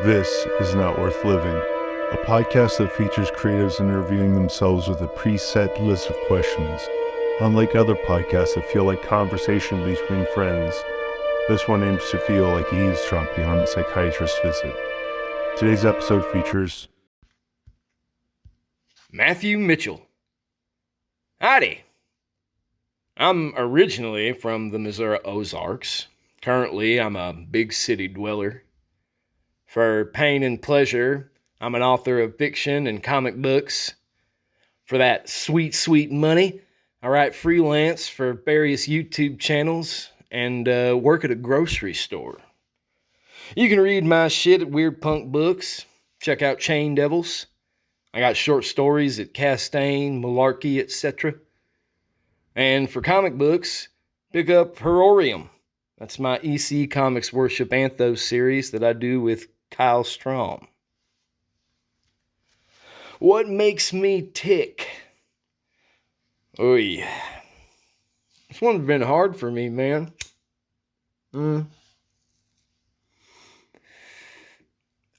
This is Not Worth Living, a podcast that features creatives interviewing themselves with a preset list of questions. Unlike other podcasts that feel like conversation between friends, this one aims to feel like eavesdropping on a psychiatrist's visit. Today's episode features Matthew Mitchell. Howdy. I'm originally from the Missouri Ozarks. Currently, I'm a big city dweller. For pain and pleasure, I'm an author of fiction and comic books. For that sweet, sweet money, I write freelance for various YouTube channels and work at a grocery store. You can read my shit at Weird Punk Books. Check out CHAINDEVILS. I got short stories at Castaigne, Malarkey, etc. And for comic books, pick up HORRORIUM. That's my EC Comics Worship Anthos series that I do with Kyle Strom. What makes me tick? Oy. This one's been hard for me, man. I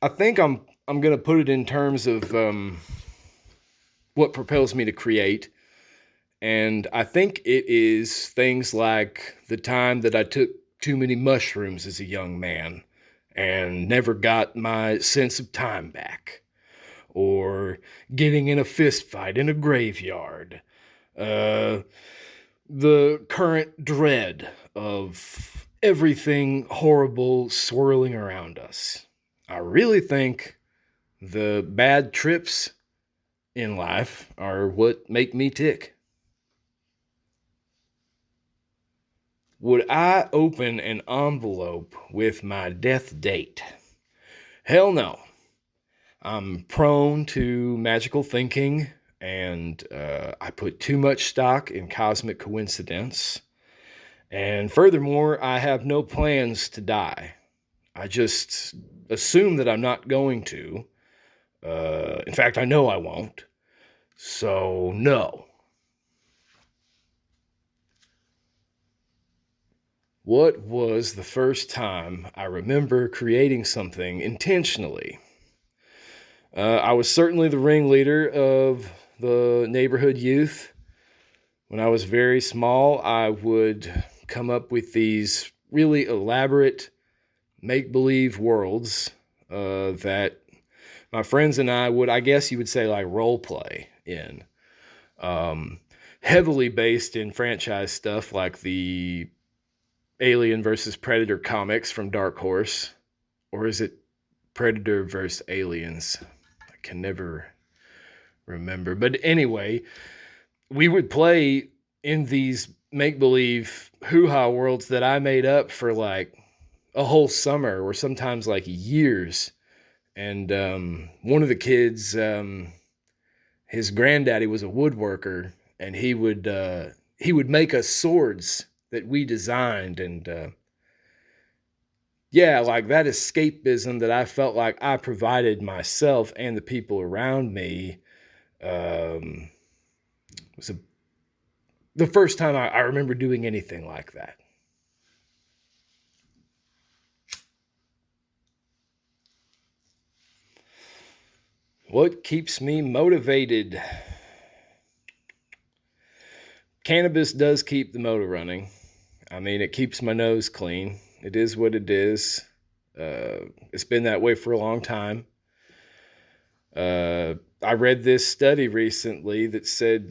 think I'm going to put it in terms of what propels me to create. And I think it is things like the time that I took too many mushrooms as a young man and never got my sense of time back. Or getting in a fist fight in a graveyard. The current dread of everything horrible swirling around us. I really think the bad trips in life are what make me tick. Would I open an envelope with my death date? Hell no. I'm prone to magical thinking, and I put too much stock in cosmic coincidence. And furthermore, I have no plans to die. I just assume that I'm not going to. In fact, I know I won't. So, no. What was the first time I remember creating something intentionally? I was certainly the ringleader of the neighborhood youth. When I was very small, I would come up with these really elaborate make-believe worlds that my friends and I would, I guess you would say, like role play in. Heavily based in franchise stuff like the Alien versus Predator comics from Dark Horse. Or is it Predator versus Aliens? I can never remember. But anyway, we would play in these make-believe hoo-ha worlds that I made up for like a whole summer or sometimes like years. And one of the kids, his granddaddy was a woodworker, and he would make us swords that we designed. And like that escapism that I felt like I provided myself and the people around me was the first time I remember doing anything like that. What keeps me motivated? Cannabis does keep the motor running. I mean, it keeps my nose clean. It is what it is. It's been that way for a long time. I read this study recently that said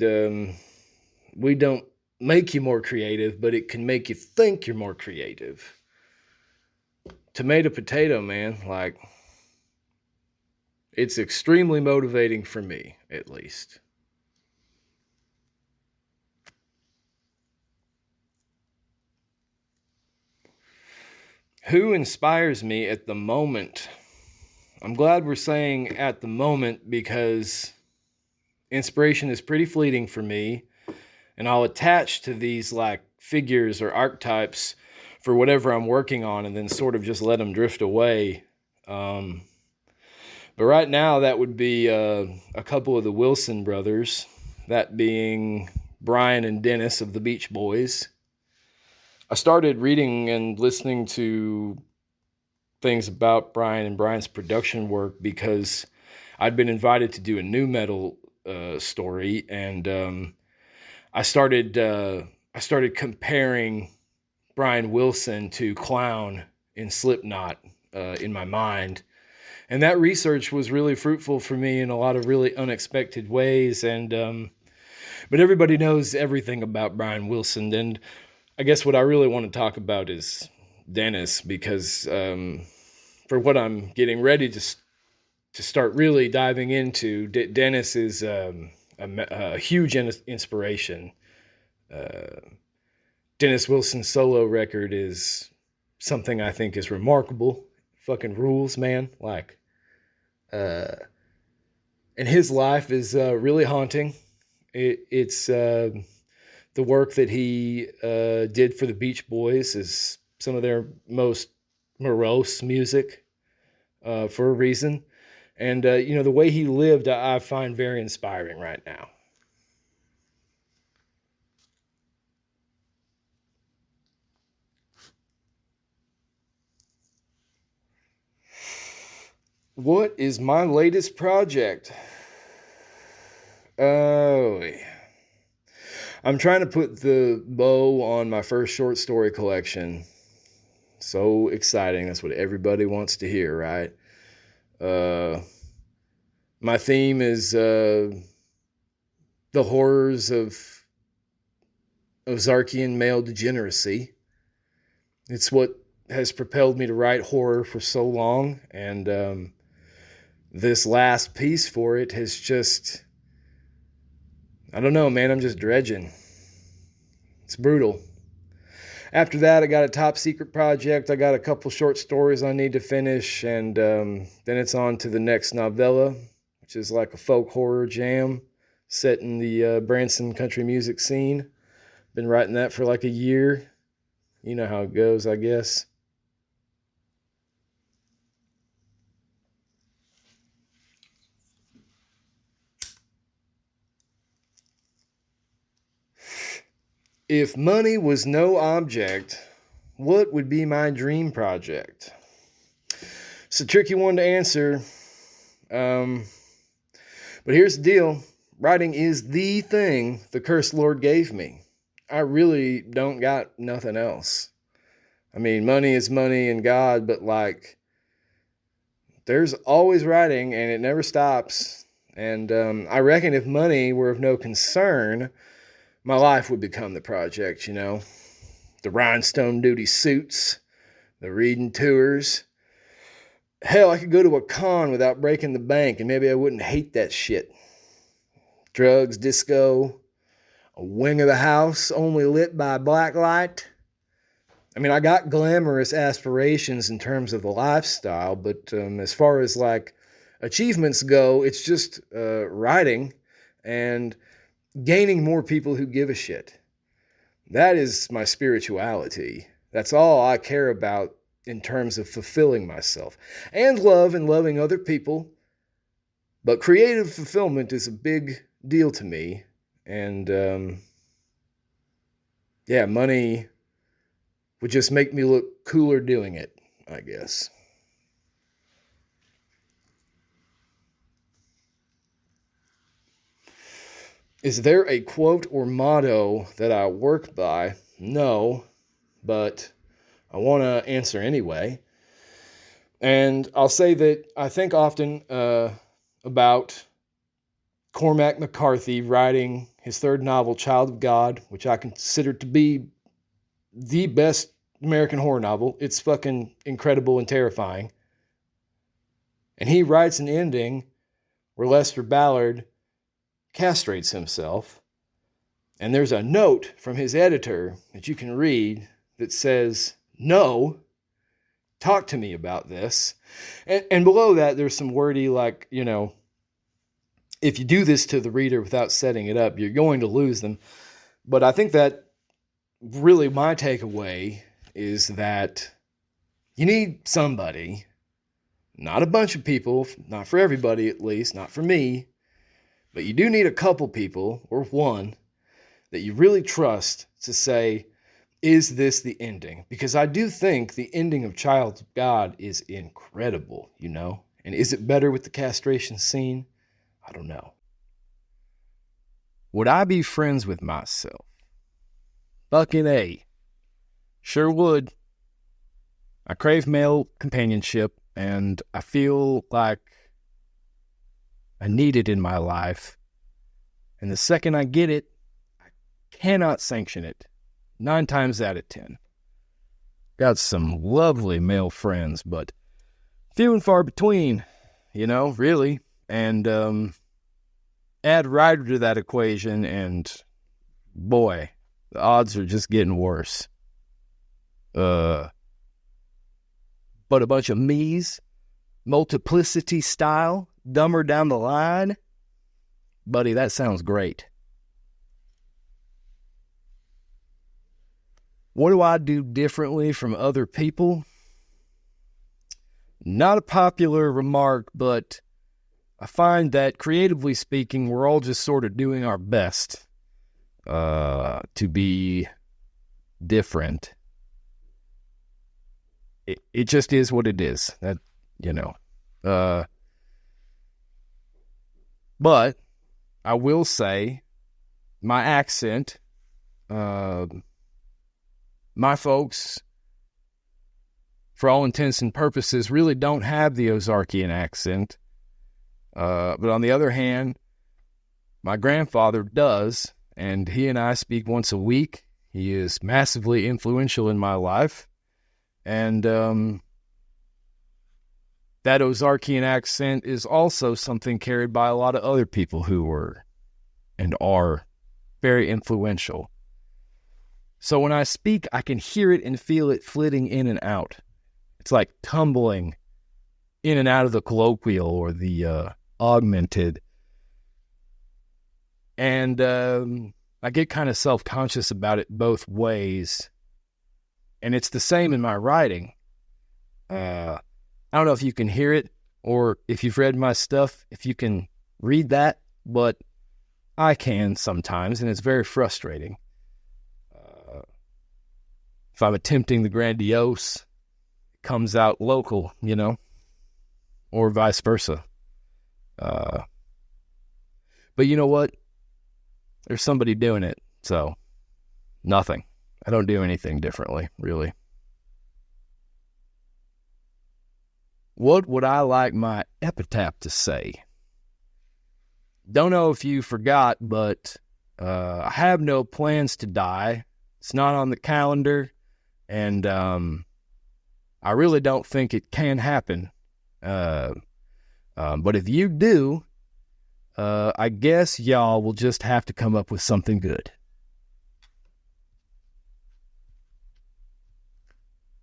we don't make you more creative, but it can make you think you're more creative. Tomato, potato, man. Like, it's extremely motivating for me, at least. Who inspires me at the moment? I'm glad we're saying at the moment because inspiration is pretty fleeting for me, and I'll attach to these like figures or archetypes for whatever I'm working on and then sort of just let them drift away. But right now that would be a couple of the Wilson brothers, that being Brian and Dennis of the Beach Boys. I started reading and listening to things about Brian and Brian's production work because I'd been invited to do a new metal story, and I started comparing Brian Wilson to Clown in Slipknot in my mind. And that research was really fruitful for me in a lot of really unexpected ways. But everybody knows everything about Brian Wilson. And I guess what I really want to talk about is Dennis, because for what I'm getting ready to start really diving into, Dennis is a huge inspiration. Dennis Wilson's solo record is something I think is remarkable. Fucking rules, man. And his life is really haunting. It's the work that he did for the Beach Boys is some of their most morose music for a reason. And, the way he lived, I find very inspiring right now. What is my latest project? Oh, I'm trying to put the bow on my first short story collection. So exciting. That's what everybody wants to hear, right? My theme is the horrors of Ozarkian male degeneracy. It's what has propelled me to write horror for so long, and this last piece for it has just, I don't know, man, I'm just dredging. It's brutal. After that, I got a top secret project. I got a couple short stories I need to finish, and then it's on to the next novella, which is like a folk horror jam set in the Branson country music scene. Been writing that for like a year. You know how it goes, I guess. If money was no object, what would be my dream project? It's a tricky one to answer. But here's the deal. Writing is the thing the cursed Lord gave me. I really don't got nothing else. I mean, money is money and God, but there's always writing and it never stops. And I reckon if money were of no concern, my life would become the project, The rhinestone duty suits, the reading tours. Hell, I could go to a con without breaking the bank and maybe I wouldn't hate that shit. Drugs, disco, a wing of the house only lit by black light. I mean, I got glamorous aspirations in terms of the lifestyle, but as far as achievements go, it's just writing and gaining more people who give a shit. That is my spirituality. That's all I care about in terms of fulfilling myself. And love and loving other people. But creative fulfillment is a big deal to me. And, money would just make me look cooler doing it, I guess. Is there a quote or motto that I work by? No, but I want to answer anyway. And I'll say that I think often about Cormac McCarthy writing his third novel, Child of God, which I consider to be the best American horror novel. It's fucking incredible and terrifying. And he writes an ending where Lester Ballard castrates himself, and there's a note from his editor that you can read that says, "No, talk to me about this." And below that, there's some wordy if you do this to the reader without setting it up, you're going to lose them. But I think that really my takeaway is that you need somebody, not a bunch of people, not for everybody at least, not for me, but you do need a couple people, or one, that you really trust to say, is this the ending? Because I do think the ending of Child of God is incredible, you know? And is it better with the castration scene? I don't know. Would I be friends with myself? Fucking A. Sure would. I crave male companionship, and I feel like I need it in my life. And the second I get it, I cannot sanction it. 9 times out of 10. Got some lovely male friends, but few and far between, you know, really. And add Ryder to that equation, and boy, the odds are just getting worse. But a bunch of me's, multiplicity style, dumber down the line. Buddy, that sounds great. What do I do differently from other people? Not a popular remark, but I find that creatively speaking, we're all just sort of doing our best to be different. It just is what it is. That, you know. But I will say my accent, my folks, for all intents and purposes, really don't have the Ozarkian accent. But on the other hand, my grandfather does, and he and I speak once a week. He is massively influential in my life. And that Ozarkian accent is also something carried by a lot of other people who were and are very influential. So when I speak, I can hear it and feel it flitting in and out. It's like tumbling in and out of the colloquial or the augmented. And I get kind of self-conscious about it both ways. And it's the same in my writing. I don't know if you can hear it or if you've read my stuff, if you can read that, but I can sometimes, and it's very frustrating. If I'm attempting the grandiose, it comes out local, you know, or vice versa. But you know what? There's somebody doing it, so nothing. I don't do anything differently, really. What would I like my epitaph to say? Don't know if you forgot, but I have no plans to die. It's not on the calendar, and I really don't think it can happen. But if you do, I guess y'all will just have to come up with something good.